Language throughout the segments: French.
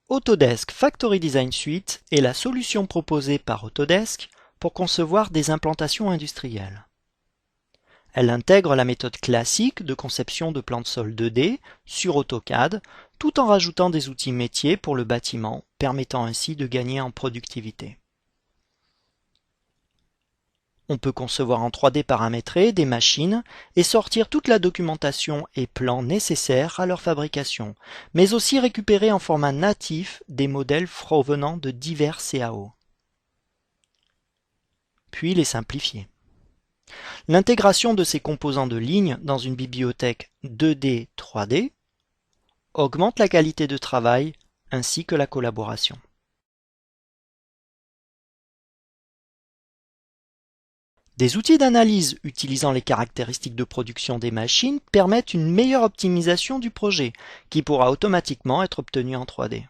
Autodesk Factory Design Suite est la solution proposée par Autodesk pour concevoir des implantations industrielles. Elle intègre la méthode classique de conception de plans de sol 2D sur AutoCAD, tout en rajoutant des outils métiers pour le bâtiment, permettant ainsi de gagner en productivité. On peut concevoir en 3D paramétré des machines et sortir toute la documentation et plans nécessaires à leur fabrication, mais aussi récupérer en format natif des modèles provenant de divers CAO. Puis les simplifier. L'intégration de ces composants de ligne dans une bibliothèque 2D 3D augmente la qualité de travail ainsi que la collaboration. Des outils d'analyse utilisant les caractéristiques de production des machines permettent une meilleure optimisation du projet, qui pourra automatiquement être obtenu en 3D.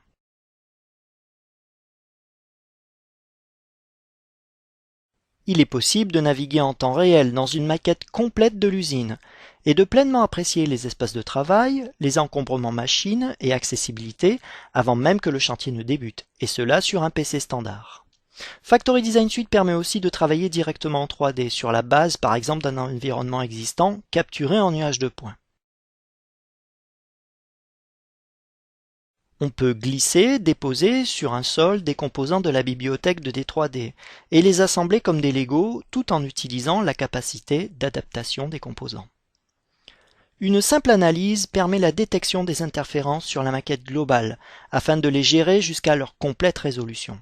Il est possible de naviguer en temps réel dans une maquette complète de l'usine et de pleinement apprécier les espaces de travail, les encombrements machines et accessibilité avant même que le chantier ne débute, et cela sur un PC standard. Factory Design Suite permet aussi de travailler directement en 3D sur la base par exemple d'un environnement existant capturé en nuage de points. On peut glisser, déposer sur un sol des composants de la bibliothèque de D3D et les assembler comme des Lego tout en utilisant la capacité d'adaptation des composants. Une simple analyse permet la détection des interférences sur la maquette globale afin de les gérer jusqu'à leur complète résolution.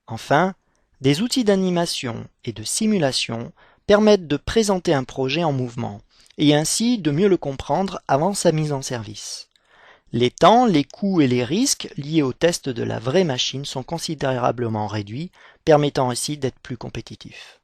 Enfin, des outils d'animation et de simulation permettent de présenter un projet en mouvement et ainsi de mieux le comprendre avant sa mise en service. Les temps, les coûts et les risques liés au test de la vraie machine sont considérablement réduits, permettant ainsi d'être plus compétitif.